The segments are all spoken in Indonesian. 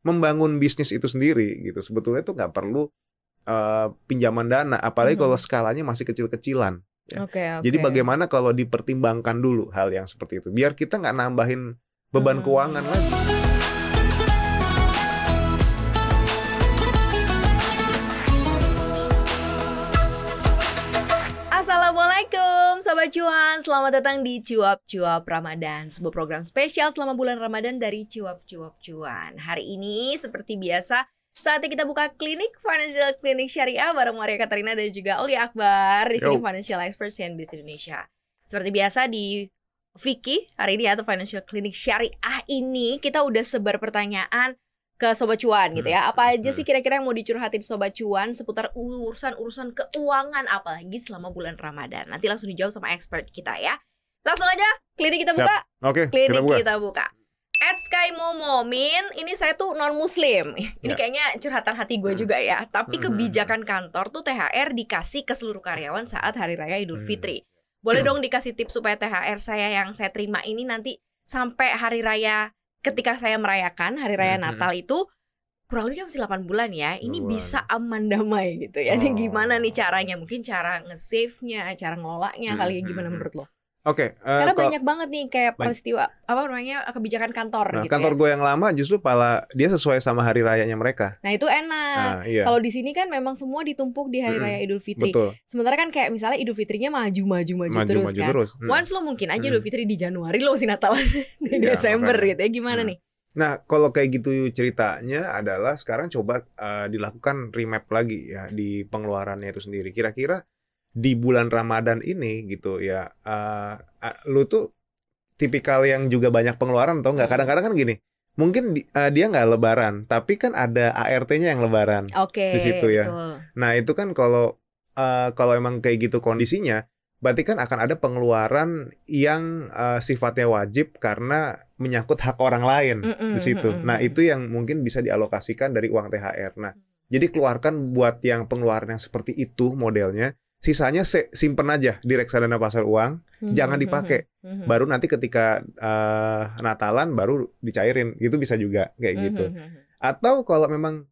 membangun bisnis itu sendiri gitu. Sebetulnya tuh nggak perlu pinjaman dana, apalagi kalau skalanya masih kecil-kecilan. Ya. Jadi bagaimana kalau dipertimbangkan dulu hal yang seperti itu, biar kita nggak nambahin beban keuangan lagi. Assalamualaikum Sobat Cuan, selamat datang di Cuap-Cuap Ramadan, sebuah program spesial selama bulan Ramadan dari Cuap-Cuap Cuan. Hari ini seperti biasa, saatnya kita buka klinik Financial Clinic Syariah bareng Maria Katarina dan juga Oli Akbar di sini, Financial Expert CNBC Indonesia. Seperti biasa di Vicky hari ini atau Financial Clinic Syariah ini kita udah sebar pertanyaan ke Sobat Cuan gitu ya. Apa aja sih kira-kira yang mau dicurhatin Sobat Cuan seputar urusan-urusan keuangan, apalagi selama bulan Ramadan. Nanti langsung dijawab sama expert kita ya. Langsung aja klinik kita buka. Oke, klinik kita buka. @skymomomin, ini saya tuh non muslim. Ini kayaknya curhatan hati gue juga ya. Tapi kebijakan kantor tuh THR dikasih ke seluruh karyawan saat Hari Raya Idul Fitri. Boleh dong dikasih tips supaya THR saya yang saya terima ini nanti sampai Hari Raya, ketika saya merayakan Hari Raya Natal itu kurang lebih masih 8 bulan ya. Ini bisa aman damai gitu ya. Ini gimana nih caranya? Mungkin cara nge-save-nya, cara ngelolanya kali ya, gimana menurut lo? Oke, karena banyak banget nih kayak peristiwa kebijakan kantor gitu. Kantor gue yang lama justru dia sesuai sama hari rayanya mereka. Nah itu enak. Kalau di sini kan memang semua ditumpuk di hari raya Idul Fitri. Betul. Sementara kan kayak misalnya Idul Fitrinya maju terus kan. Once lo mungkin aja Idul Fitri di Januari, lo masih Natalan di Desember gitu ya. Gimana nih? Nah kalau kayak gitu ceritanya adalah sekarang coba dilakukan remap lagi ya di pengeluarannya itu sendiri. Kira-kira di bulan Ramadan ini gitu ya, lu tuh tipikal yang juga banyak pengeluaran atau enggak? Kadang-kadang kan gini, mungkin dia nggak lebaran, tapi kan ada ART-nya yang lebaran di situ ya. Betul. Nah itu kan kalau emang kayak gitu kondisinya, berarti kan akan ada pengeluaran yang sifatnya wajib karena menyangkut hak orang lain di situ. Nah itu yang mungkin bisa dialokasikan dari uang THR. Nah jadi keluarkan buat yang pengeluaran yang seperti itu modelnya. Sisanya simpen aja di reksadana pasar uang, jangan dipakai. Baru nanti ketika Natalan baru dicairin, itu bisa juga kayak gitu. Atau kalau memang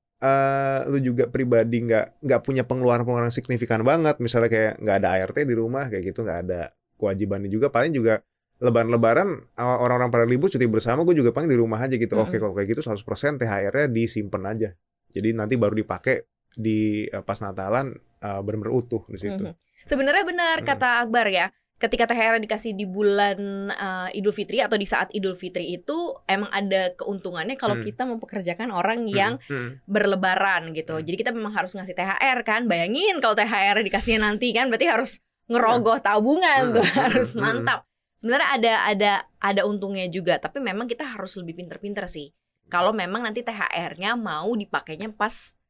lu juga pribadi nggak punya pengeluaran signifikan banget, misalnya kayak nggak ada ART di rumah kayak gitu, nggak ada kewajibannya juga, paling juga Lebaran orang-orang pada libur cuti bersama, gue juga paling di rumah aja gitu. Oke, kalau kayak gitu 100% THR-nya disimpen aja. Jadi nanti baru dipakai di pas Natalan benar-benar utuh di situ. Sebenarnya benar kata Akbar ya. Ketika THR dikasih di bulan Idul Fitri atau di saat Idul Fitri itu emang ada keuntungannya kalau kita mempekerjakan orang yang berlebaran gitu. Jadi kita memang harus ngasih THR kan. Bayangin kalau THR dikasihnya nanti kan berarti harus ngerogoh tabungan tuh, harus mantap. Sebenarnya ada untungnya juga, tapi memang kita harus lebih pinter-pinter sih. Kalau memang nanti THR-nya mau dipakainya pas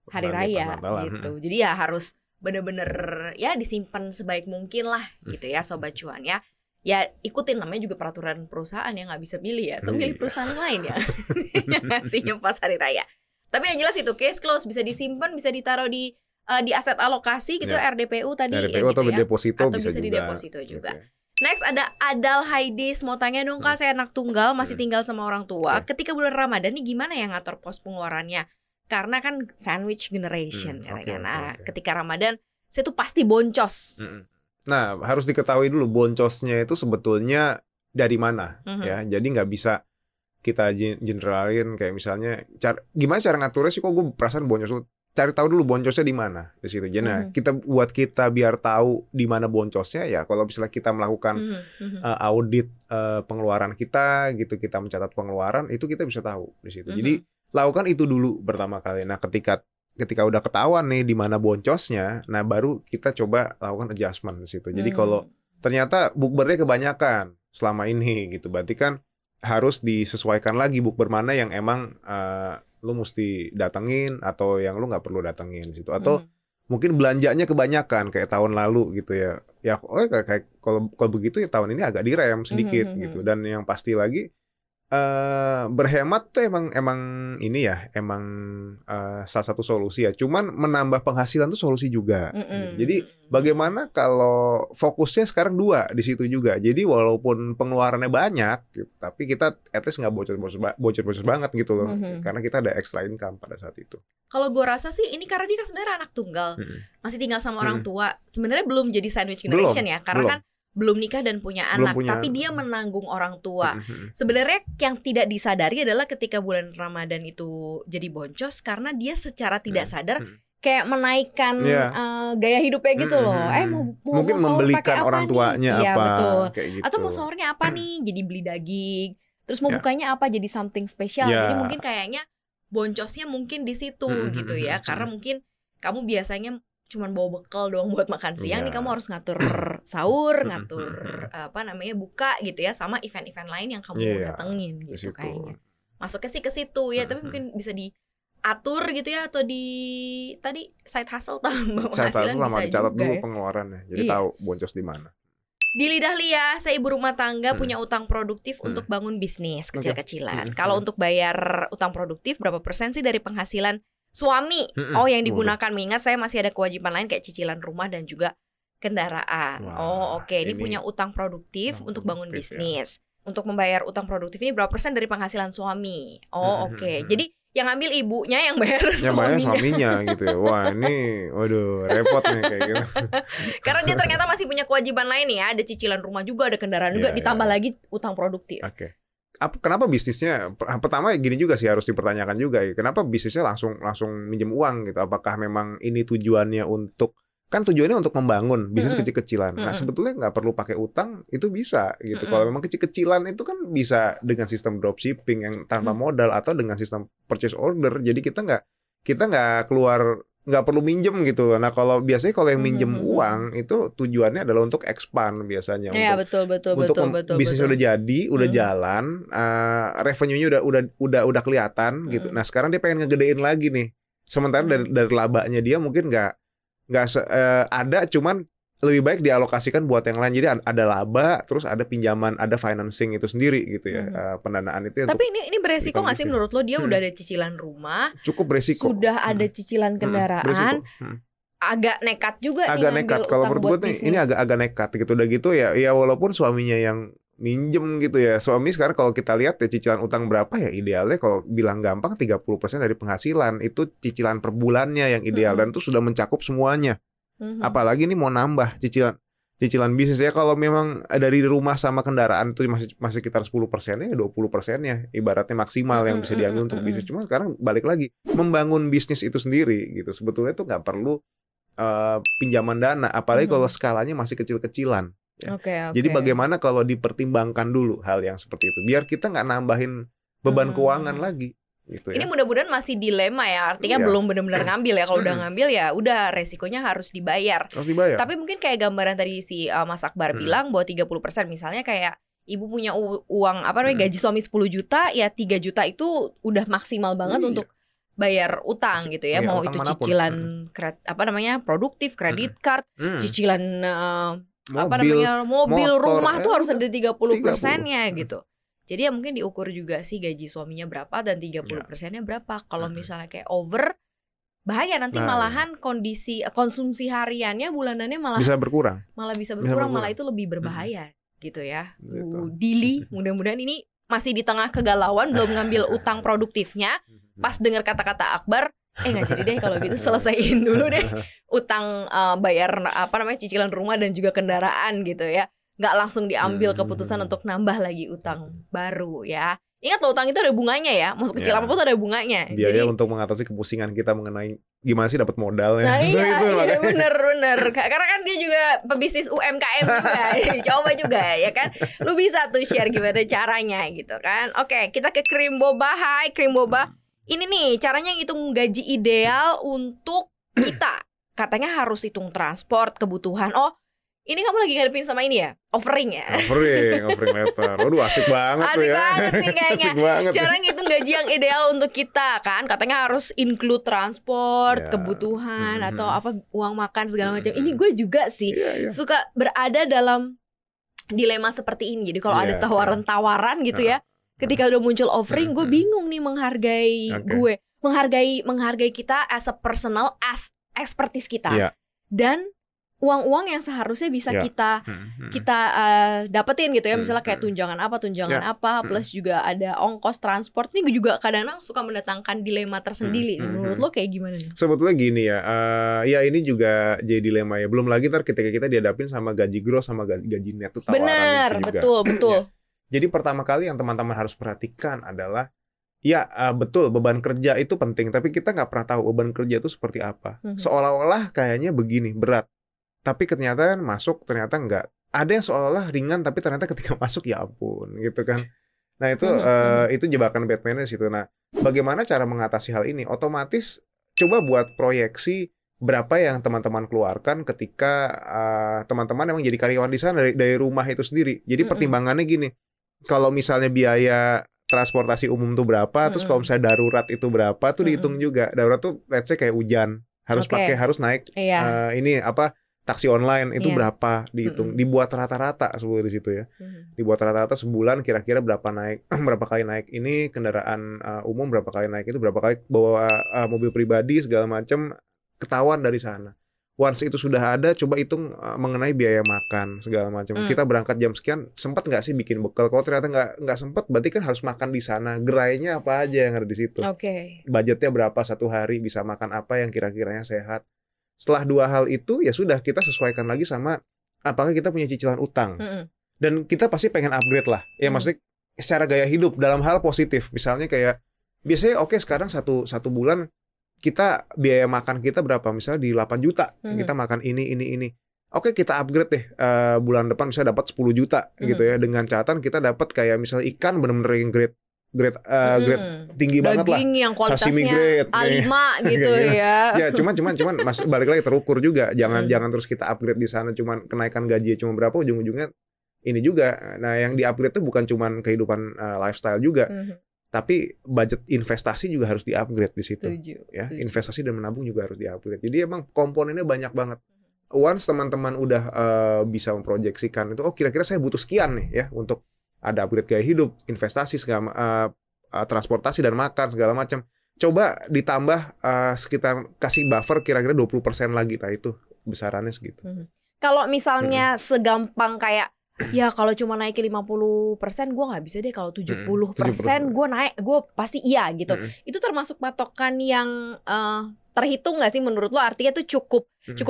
Hari Raya gitu. Jadi ya harus bener-bener ya disimpan sebaik mungkin lah gitu ya Sobat Cuan ya. Ya ikutin, namanya juga peraturan perusahaan ya, nggak bisa milih ya. Atau milih perusahaan lain ya yang ngasihnya pas Hari Raya. Tapi yang jelas itu case close, bisa disimpan, bisa ditaruh di aset alokasi gitu, RDPU tadi RDPU ya, atau gitu ya. deposito atau bisa di deposito juga. Next ada Adal Haidis, mau tanya dong Kak, saya anak tunggal masih tinggal sama orang tua. Ketika bulan Ramadan nih gimana ya ngatur pos pengeluarannya? Karena kan sandwich generation katanya. Ketika Ramadan saya tuh pasti boncos. Nah harus diketahui dulu boncosnya itu sebetulnya dari mana ya. Jadi nggak bisa kita generalin kayak misalnya gimana cara ngaturnya sih, kok gue perasaan boncos. Cari tahu dulu boncosnya di mana di situ. Jadi kita biar tahu di mana boncosnya ya, kalau misalnya kita melakukan audit pengeluaran kita gitu, kita mencatat pengeluaran itu kita bisa tahu di situ. Jadi lakukan itu dulu pertama kali. Nah ketika udah ketahuan nih di mana boncosnya, nah baru kita coba lakukan adjustment di situ. Jadi kalau ternyata bukbernya kebanyakan selama ini gitu, berarti kan harus disesuaikan lagi bukber mana yang emang lu mesti datengin atau yang lu nggak perlu datengin di situ. Atau mungkin belanjanya kebanyakan kayak tahun lalu gitu ya. Ya kayak kalau begitu ya tahun ini agak direm sedikit gitu. Dan yang pasti lagi Berhemat tuh emang ini ya, emang salah satu solusi ya. Cuman menambah penghasilan tuh solusi juga. Jadi bagaimana kalau fokusnya sekarang 2 di situ juga. Jadi walaupun pengeluarannya banyak, gitu, tapi kita at least nggak bocor-bocor banget gitu loh. Karena kita ada extra income pada saat itu. Kalau gue rasa sih ini karena dia kan sebenarnya anak tunggal, masih tinggal sama orang tua. Sebenarnya belum jadi sandwich generation ya, karena kan belum nikah dan punya anak, tapi dia menanggung orang tua. Sebenarnya yang tidak disadari adalah ketika bulan Ramadan itu jadi boncos karena dia secara tidak sadar kayak menaikkan gaya hidupnya gitu loh. Mungkin mau membelikan apa orang tuanya nih? apa, betul. Kayak gitu. Atau mau sahurnya apa nih? Jadi beli daging. Terus mau bukanya apa? Jadi something spesial. Jadi mungkin kayaknya boncosnya mungkin di situ gitu ya. Karena mungkin kamu biasanya cuman bawa bekal doang buat makan siang, nih kamu harus ngatur sahur, ngatur buka gitu ya, sama event-event lain yang kamu datengin gitu kayaknya. Masuknya sih ke situ ya, tapi mungkin bisa diatur gitu ya, atau di tadi side hustle tambah penghasilan bisa dicatat juga dulu ya. Pengeluarannya, jadi tahu boncos di mana. Di Lidah Lia, saya ibu rumah tangga punya utang produktif untuk bangun bisnis kecil-kecilan. Kalau untuk bayar utang produktif, berapa persen sih dari penghasilan suami yang digunakan? Mengingat saya masih ada kewajiban lain kayak cicilan rumah dan juga kendaraan. Ini punya utang produktif untuk bangun bisnis. Untuk membayar utang produktif ini berapa persen dari penghasilan suami? Jadi yang ngambil ibunya, yang bayar suaminya gitu ya. Wah, ini waduh repot nih kayak gitu. Karena dia ternyata masih punya kewajiban lain ya, ada cicilan rumah juga, ada kendaraan juga, ditambah lagi utang produktif. Kenapa bisnisnya? Pertama gini juga sih, harus dipertanyakan juga ya. Kenapa bisnisnya langsung minjem uang gitu? Apakah memang ini tujuannya untuk, kan tujuannya untuk membangun bisnis kecil-kecilan. Nah, sebetulnya nggak perlu pakai utang, itu bisa gitu. Kalau memang kecil-kecilan itu kan bisa dengan sistem dropshipping yang tanpa modal, atau dengan sistem purchase order. Jadi kita nggak keluar, nggak perlu minjem gitu. Nah, kalau yang minjem uang itu tujuannya adalah untuk expand biasanya. Betul. Bisnis udah jadi, udah jalan, revenue-nya udah kelihatan gitu. Nah, sekarang dia pengen ngegedein lagi nih. Sementara dari labanya dia mungkin nggak ada, cuman lebih baik dialokasikan buat yang lain. Jadi ada laba, terus ada pinjaman, ada financing itu sendiri gitu ya, pendanaan itu. Tapi ini beresiko nggak sih menurut lo? Dia udah ada cicilan rumah, cukup beresiko. Sudah ada cicilan kendaraan, agak nekat juga. Agak nekat kalau menurut gue ini agak nekat gitu. Udah gitu ya walaupun suaminya yang minjem gitu ya. Suami sekarang kalau kita lihat ya cicilan utang berapa ya, idealnya kalau bilang gampang 30% dari penghasilan itu cicilan per bulannya yang ideal, dan itu sudah mencakup semuanya. Apalagi nih mau nambah cicilan bisnis ya. Kalau memang dari rumah sama kendaraan itu masih sekitar 10%-nya, 20%-nya ibaratnya maksimal yang bisa diambil untuk bisnis. Cuma sekarang balik lagi, membangun bisnis itu sendiri gitu, sebetulnya itu nggak perlu pinjaman dana, apalagi kalau skalanya masih kecil-kecilan ya. Jadi bagaimana kalau dipertimbangkan dulu hal yang seperti itu, biar kita nggak nambahin beban keuangan lagi gitu ya. Ini mudah-mudahan masih dilema ya, artinya belum benar-benar ngambil ya. Kalau udah ngambil ya udah, resikonya harus dibayar. Tapi mungkin kayak gambaran tadi si Mas Akbar bilang bahwa 30% misalnya kayak ibu punya uang gaji suami 10 juta, ya 3 juta itu udah maksimal banget untuk bayar utang gitu ya. Mau itu cicilan produktif, kredit card, cicilan mobil, rumah tuh harus ada 30%-nya gitu. Jadi ya mungkin diukur juga sih gaji suaminya berapa dan 30%-nya berapa. Kalau misalnya kayak over, bahaya nanti malahan konsumsi hariannya, bulanannya malah bisa berkurang. Malah itu lebih berbahaya gitu ya. Dili, mudah-mudahan ini masih di tengah kegalauan, belum ngambil utang produktifnya. Pas dengar kata-kata Akbar, nggak jadi deh kalau gitu, selesaiin dulu deh utang, bayar cicilan rumah dan juga kendaraan gitu ya. Nggak langsung diambil keputusan untuk nambah lagi utang baru ya. Ingat loh, utang itu ada bunganya ya. Maksud kecil apapun ada bunganya. Biaya untuk mengatasi kepusingan kita mengenai gimana sih dapat modalnya. Nah iya bener. Karena kan dia juga pebisnis UMKM juga. Coba juga ya kan. Lu bisa tuh share gimana caranya gitu kan. Oke, kita ke Krim Boba. Hai Krim Boba. Ini nih caranya ngitung gaji ideal untuk kita. Katanya harus hitung transport, kebutuhan. Ini kamu lagi ngadepin sama ini ya? Offering ya? Offering letter. Waduh, asik banget tuh ya. Asik banget nih kayaknya. Asik banget. Cara ngitung gaji yang ideal untuk kita kan. Katanya harus include transport, kebutuhan, atau uang makan segala macam. Ini gue juga sih suka berada dalam dilema seperti ini. Jadi kalau ada tawaran-tawaran gitu ya, Ketika udah muncul offering, gue bingung nih menghargai gue, menghargai kita as a personal, as expertise kita, dan uang-uang yang seharusnya bisa kita dapetin gitu ya, misalnya kayak tunjangan apa, plus juga ada ongkos transport. Ini gue juga kadang-kadang suka mendatangkan dilema tersendiri. Menurut lo kayak gimana nih? Sebetulnya gini ya, ya ini juga jadi dilema ya. Belum lagi ntar ketika kita dihadapin sama gaji gross sama gaji net itu tawaran. Bener, betul. Jadi pertama kali yang teman-teman harus perhatikan adalah betul, beban kerja itu penting, tapi kita nggak pernah tahu beban kerja itu seperti apa. Seolah-olah kayaknya begini, berat. Tapi ternyata masuk, ternyata enggak. Ada yang seolah-olah ringan, tapi ternyata ketika masuk ya ampun, gitu kan. Nah itu jebakan Batman di situ. Nah, bagaimana cara mengatasi hal ini? Otomatis coba buat proyeksi berapa yang teman-teman keluarkan ketika teman-teman emang jadi karyawan di sana dari rumah itu sendiri. Jadi pertimbangannya gini, kalau misalnya biaya transportasi umum tuh berapa, terus kalau misalnya darurat itu berapa, tuh dihitung juga. Darurat tuh let's say kayak hujan, harus naik taksi online itu berapa dihitung, dibuat rata-rata sebelum di situ ya. Dibuat rata-rata sebulan kira-kira berapa naik, berapa kali naik ini kendaraan umum, berapa kali naik itu, berapa kali bawa mobil pribadi segala macam, ketahuan dari sana. Once itu sudah ada, coba hitung mengenai biaya makan segala macam. Kita berangkat jam sekian, sempat nggak sih bikin bekal? Kalau ternyata nggak sempat, berarti kan harus makan di sana. Gerainya apa aja yang ada di situ. Budgetnya berapa satu hari, bisa makan apa yang kira-kiranya sehat. Setelah dua hal itu, ya sudah kita sesuaikan lagi sama apakah kita punya cicilan utang. Dan kita pasti pengen upgrade lah. Ya maksudnya secara gaya hidup dalam hal positif. Misalnya kayak biasanya sekarang satu bulan kita biaya makan kita berapa? Misalnya di 8 juta. Kita makan ini. Oke, kita upgrade deh. Bulan depan misalnya dapat 10 juta gitu ya. Dengan catatan kita dapat kayak misalnya ikan benar-benar yang grade tinggi banget lah, daging yang sashimi grade A5 gitu ya. Ya cuman balik lagi terukur juga, jangan terus kita upgrade di sana, cuman kenaikan gaji cuma berapa, ujung-ujungnya ini juga. Nah yang di upgrade itu bukan cuman kehidupan lifestyle juga, tapi budget investasi juga harus di upgrade di situ. Ya investasi dan menabung juga harus di upgrade. Jadi emang komponennya banyak banget. Once teman-teman udah bisa memproyeksikan itu, kira-kira saya butuh sekian nih ya untuk ada upgrade gaya hidup, investasi, segala transportasi dan makan segala macam. Coba ditambah sekitar kasih buffer kira-kira 20% lagi. Nah itu besarannya segitu. Kalau misalnya segampang kayak ya kalau cuma naikin 50% gue nggak bisa deh, kalau 70% gue naik, gue pasti iya gitu. Itu termasuk patokan yang terhitung nggak sih menurut lo? Artinya tuh cukup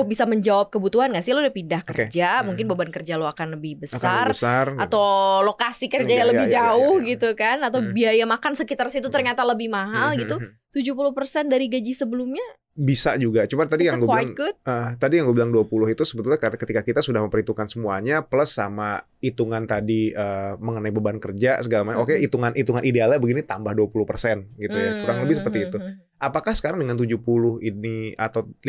bisa menjawab kebutuhan nggak sih? Lo udah pindah kerja, mungkin beban kerja lo akan lebih besar, atau lokasi kerjanya lebih jauh gitu kan, atau biaya makan sekitar situ ternyata lebih mahal gitu. 70% dari gaji sebelumnya bisa juga. Cuma tadi yang gue bilang 20 itu sebetulnya karena ketika kita sudah memperhitungkan semuanya plus sama hitungan tadi mengenai beban kerja segala macam. Hitungan idealnya begini tambah 20% gitu ya. Kurang lebih seperti itu. Apakah sekarang dengan 70 ini atau 50,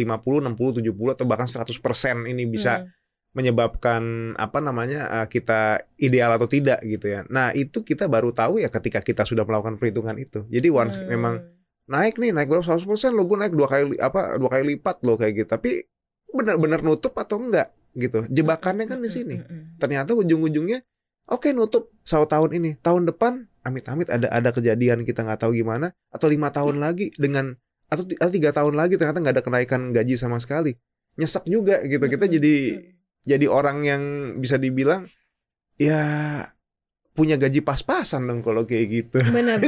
60, 70 atau bahkan 100% ini bisa menyebabkan kita ideal atau tidak gitu ya. Nah, itu kita baru tahu ya ketika kita sudah melakukan perhitungan itu. Jadi once memang naik berapa 100% lo, gue naik dua kali lipat lo kayak gitu. Tapi benar-benar nutup atau enggak gitu. Jebakannya kan di sini. Ternyata ujung-ujungnya nutup tahun ini, tahun depan amit-amit ada kejadian kita nggak tahu gimana, atau 5 tahun lagi atau 3 tahun lagi ternyata nggak ada kenaikan gaji sama sekali. Nyesek juga gitu. Kita jadi orang yang bisa dibilang ya punya gaji pas-pasan dong kalau kayak gitu. Benar.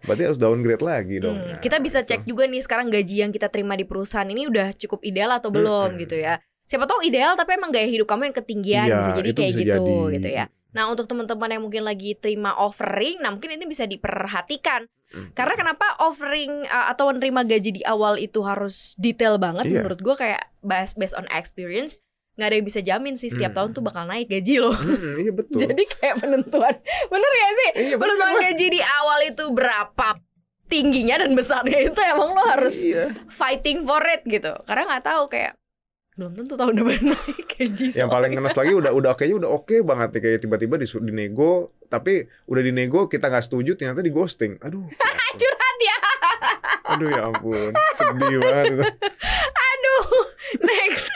Berarti harus downgrade lagi dong. Kita bisa cek juga nih sekarang gaji yang kita terima di perusahaan ini udah cukup ideal atau belum gitu ya. Siapa tahu ideal tapi emang gaya hidup kamu yang ketinggian, bisa jadi kayak gitu ya. Nah untuk teman-teman yang mungkin lagi terima offering, nah mungkin ini bisa diperhatikan. Karena kenapa offering atau menerima gaji di awal itu harus detail banget, menurut gue kayak based on experience. Nggak ada yang bisa jamin sih setiap tahun tuh bakal naik gaji lo. Iya betul. Jadi kayak penentuan, bener ya sih? Iya, penentuan gaji di awal itu berapa tingginya dan besarnya itu emang lo harus fighting for it gitu. Karena nggak tahu kayak belum tentu tahun depan naik gaji. Yang paling ngenes lagi udah oke banget nih, kayak tiba-tiba dinego, tapi udah dinego kita nggak setuju ternyata di ghosting. Aduh. Curhat ya. Aduh ya ampun, sedih banget. Aduh, next.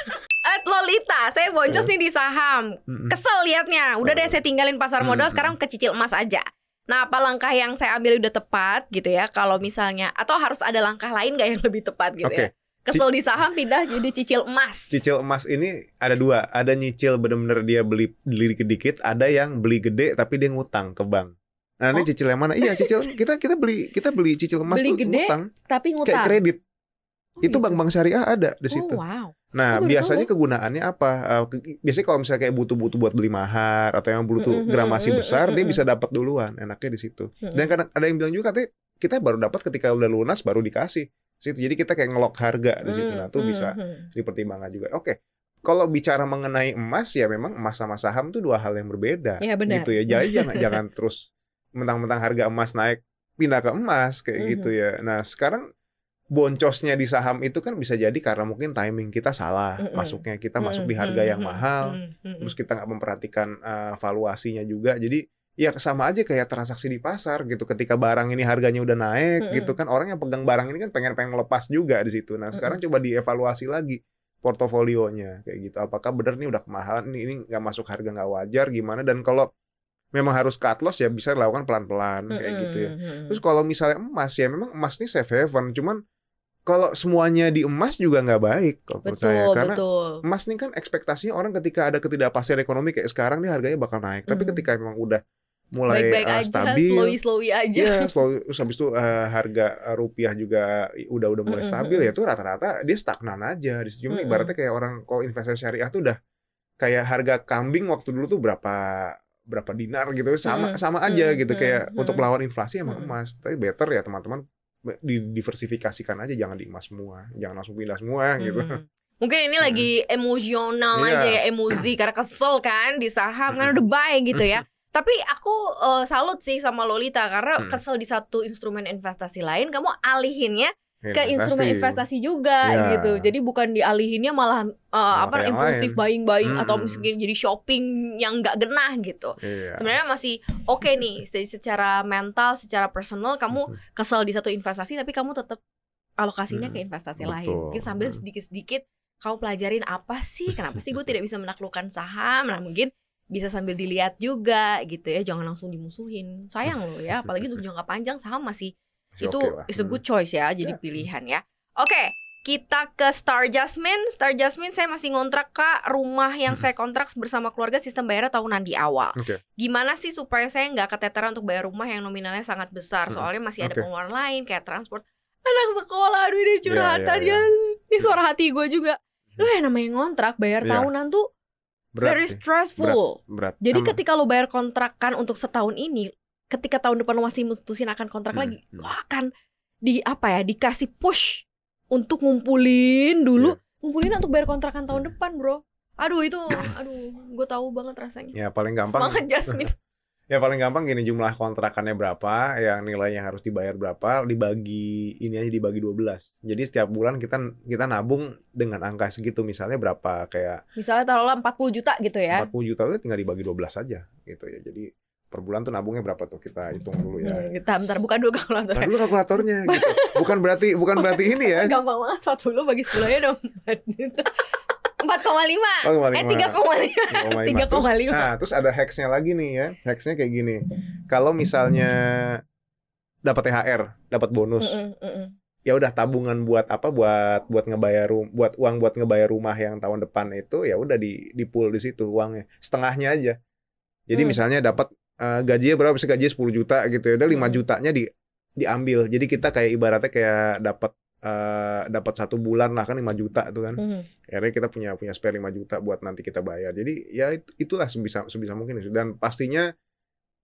Lolita, saya boncos nih di saham. Kesel liatnya. Udah deh saya tinggalin pasar modal, sekarang kecicil emas aja. Nah, apa langkah yang saya ambil udah tepat gitu ya? Kalau misalnya, atau harus ada langkah lain nggak yang lebih tepat gitu ya? Kesel di saham pindah jadi cicil emas. Cicil emas ini ada dua. Ada nyicil bener-bener dia beli dikit-dikit, ada yang beli gede tapi dia ngutang ke bank. Nah, ini cicil yang mana? Iya, cicil kita beli cicil emas beli tuh gede, ngutang. Tapi ngutang. Kayak kredit. Itu gitu. bank-bank syariah ada di situ. Wow. Nah, biasanya kegunaannya apa? Biasanya kalau misalnya kayak butuh-butuh buat beli mahar atau yang butuh gramasi besar, dia bisa dapat duluan. Enaknya di situ. Dan kadang ada yang bilang juga katanya kita baru dapat ketika udah lunas baru dikasih. Situ. Jadi kita kayak ngelok harga di situ. Nah, itu bisa dipertimbangkan juga. Oke. Kalau bicara mengenai emas ya memang emas sama saham itu dua hal yang berbeda. Ya, benar. Gitu ya. Jadi jangan terus mentang-mentang harga emas naik pindah ke emas kayak gitu ya. Nah, sekarang boncosnya di saham itu kan bisa jadi karena mungkin timing kita salah masuknya, kita masuk di harga yang mahal, terus kita nggak memperhatikan valuasinya juga, jadi ya sama aja kayak transaksi di pasar gitu. Ketika barang ini harganya udah naik gitu kan, orang yang pegang barang ini kan pengen ngelepas juga di situ. Nah sekarang coba dievaluasi lagi portofolionya kayak gitu, apakah benar nih udah kemahalan, ini nggak masuk harga nggak wajar gimana, dan kalau memang harus cut loss ya bisa dilakukan pelan-pelan kayak gitu ya. Terus kalau misalnya emas ya memang emas ini safe haven, cuman kalau semuanya di emas juga nggak baik kalau menurut saya, karena emas ini kan ekspektasinya orang ketika ada ketidakpastian ekonomi kayak sekarang dia harganya bakal naik, tapi ketika memang udah mulai baik-baik stabil, slowy aja, ya terus habis itu harga rupiah juga udah mulai stabil ya, tuh rata-rata dia stagnan aja di situ. Ibaratnya kayak orang kalau investasi syariah tuh udah kayak harga kambing waktu dulu tuh berapa dinar gitu, sama aja gitu, kayak untuk melawan inflasi emang emas, tapi better ya teman-teman didiversifikasikan aja, jangan di emas semua, jangan langsung pindah semua gitu. Mungkin ini lagi emosional aja ya, emosi karena kesel kan di saham kan udah baik gitu ya. Tapi aku salut sih sama Lolita karena kesel di satu instrumen investasi lain, kamu alihinnya ke instrumen investasi juga gitu. Jadi bukan dialihinnya malah impulsif buying atau mungkin jadi shopping yang nggak genah gitu. Sebenarnya masih oke nih secara mental, secara personal kamu kesel di satu investasi tapi kamu tetap alokasinya ke investasi lain. Mungkin sambil sedikit-sedikit kamu pelajarin apa sih, kenapa sih gue tidak bisa menaklukkan saham. Nah mungkin bisa sambil dilihat juga gitu ya, jangan langsung dimusuhin. Sayang loh ya, apalagi untuk jangka panjang saham masih itu is a good choice ya, jadi pilihan ya. Oke, kita ke Star Jasmine. Star Jasmine, saya masih ngontrak Kak, rumah yang saya kontrak bersama keluarga, sistem bayarnya tahunan di awal. Gimana sih supaya saya nggak keteteran untuk bayar rumah yang nominalnya sangat besar? Soalnya masih ada pengeluaran lain kayak transport, anak sekolah. Aduh ini curhatan ya. Ini suara hati gue juga. Lo yang namanya ngontrak bayar tahunan tuh very stressful. Berat. Jadi ketika lo bayar kontrakan untuk setahun ini, ketika tahun depan lo masih mutusin akan kontrak lagi, lo akan dikasih push untuk ngumpulin dulu, ngumpulin untuk bayar kontrakan tahun depan, bro. Aduh gue tahu banget rasanya. Ya paling gampang. Semangat Jasmine. Ya paling gampang gini, jumlah kontrakannya berapa, yang nilainya harus dibayar berapa, dibagi 12. Jadi setiap bulan kita nabung dengan angka segitu, misalnya berapa, kayak misalnya taruhlah 40 juta gitu ya. 40 juta itu tinggal dibagi 12 aja gitu ya. Jadi per bulan tuh nabungnya berapa tuh, kita hitung dulu ya. Bentar buka dulu kalkulatornya. Bukan dulu kalkulatornya gitu. Bukan berarti ini ya. Gampang banget, 40 bagi 10 aja dong. 4,5. 3,5. Terus ada hacksnya lagi nih ya. Hacksnya kayak gini. Kalau misalnya dapat THR, dapat bonus, ya udah tabungan buat apa? Buat ngebayar uang buat ngebayar rumah yang tahun depan itu, ya udah di pool di situ uangnya, setengahnya aja. Jadi misalnya dapat gajinya berapa? Bisa gajinya 10 juta gitu ya. Udah 5 jutanya diambil. Jadi kita kayak ibaratnya kayak dapat 1 bulan lah kan 5 juta tuh kan. Akhirnya kita punya spare 5 juta buat nanti kita bayar. Jadi ya itulah sebisa mungkin. Dan pastinya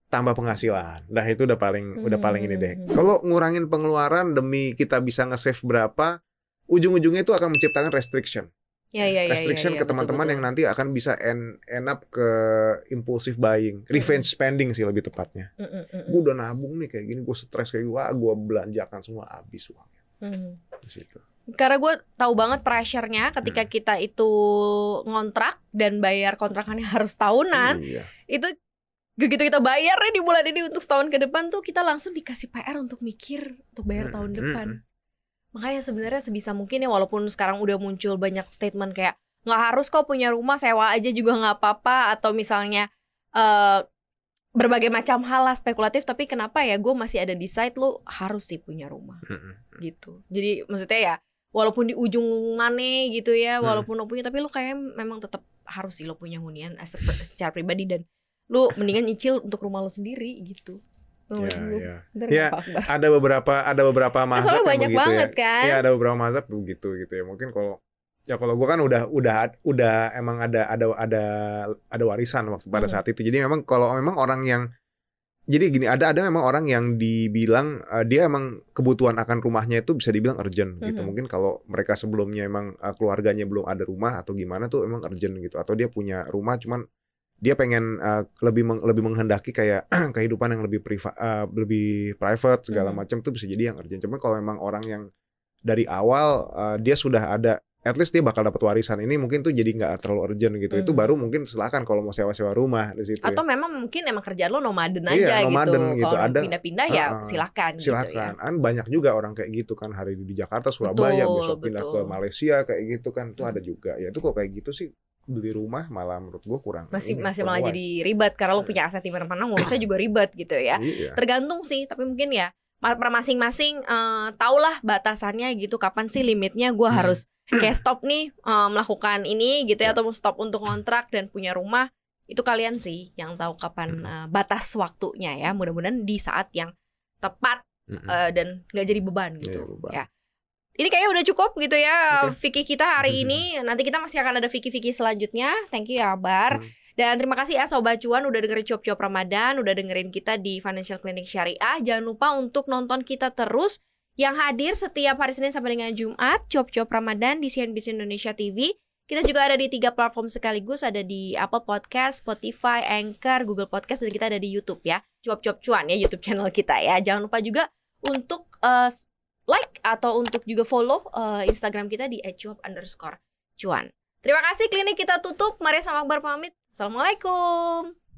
tambah penghasilan. Nah itu udah paling ini deh. Kalau ngurangin pengeluaran demi kita bisa nge-save berapa, ujung-ujungnya itu akan menciptakan restriction. Restriction ke teman-teman yang nanti akan bisa end up ke impulsive buying, revenge spending sih lebih tepatnya. Gue udah nabung nih kayak gini, gue stres kayak gue belanjakan semua, habis uangnya. Karena gue tahu banget pressure-nya ketika kita itu ngontrak dan bayar kontrakannya harus tahunan. Itu begitu kita bayarnya di bulan ini untuk setahun ke depan tuh kita langsung dikasih PR untuk mikir untuk bayar tahun depan. Makanya sebenarnya sebisa mungkin ya, walaupun sekarang udah muncul banyak statement kayak nggak harus kok punya rumah, sewa aja juga nggak apa-apa, atau misalnya berbagai macam hal lah spekulatif, tapi kenapa ya gue masih ada decide lu harus sih punya rumah gitu. Jadi maksudnya ya walaupun di ujung mana gitu ya, walaupun lo punya, tapi lu kayak memang tetap harus sih lo punya hunian secara pribadi, dan lu mendingan nyicil untuk rumah lo sendiri gitu. Ya, ada beberapa mazhab yang banyak begitu banget, ya. Kan? Ya, ada beberapa mazhab begitu gitu ya. Mungkin kalau gue kan udah emang ada warisan waktu pada saat itu. Jadi memang kalau memang orang yang jadi gini, ada memang orang yang dibilang dia emang kebutuhan akan rumahnya itu bisa dibilang urgent gitu. Mungkin kalau mereka sebelumnya emang keluarganya belum ada rumah atau gimana tuh emang urgent gitu. Atau dia punya rumah cuman dia pengen lebih menghendaki kayak kehidupan yang lebih private segala macam, tuh bisa jadi yang urgent. Cuma kalau memang orang yang dari awal dia sudah ada, at least dia bakal dapat warisan ini, mungkin tuh jadi nggak terlalu urgent gitu. Itu baru mungkin silakan kalau mau sewa rumah di situ. Atau memang mungkin emang kerjaan lo nomaden aja nomaden gitu. Kalau ada pindah-pindah ya silakan. Gitu ya. Banyak juga orang kayak gitu kan, hari di Jakarta, Surabaya, besok pindah ke Malaysia kayak gitu kan, tuh ada juga. Ya itu kok kayak gitu sih, beli rumah malah menurut gue kurang masih malah jadi ribet karena lo punya aset di mana-mana, ngurusnya juga ribet gitu ya. Tergantung sih, tapi mungkin ya masing-masing tahulah batasannya gitu, kapan sih limitnya gue harus kayak stop nih melakukan ini gitu ya, atau stop untuk kontrak dan punya rumah. Itu kalian sih yang tahu kapan batas waktunya ya. Mudah-mudahan di saat yang tepat dan nggak jadi beban gitu ya. Ini kayaknya udah cukup gitu ya fikih kita hari ini. Nanti kita masih akan ada fikih-fikih selanjutnya. Thank you ya Akbar. Dan terima kasih ya Sobat Cuan udah dengerin Cuap-Cuap Ramadan, udah dengerin kita di Financial Clinic Syariah. Jangan lupa untuk nonton kita terus yang hadir setiap hari Senin sampai dengan Jumat, Cuap-Cuap Ramadan di CNBC Indonesia TV. Kita juga ada di 3 platform sekaligus, ada di Apple Podcast, Spotify, Anchor, Google Podcast, dan kita ada di YouTube ya. Cuap-Cuap Cuan ya YouTube channel kita ya. Jangan lupa juga untuk like atau untuk juga follow Instagram kita di @cuap_cuan. Terima kasih, klinik kita tutup. Maria sama Akbar pamit. Assalamualaikum.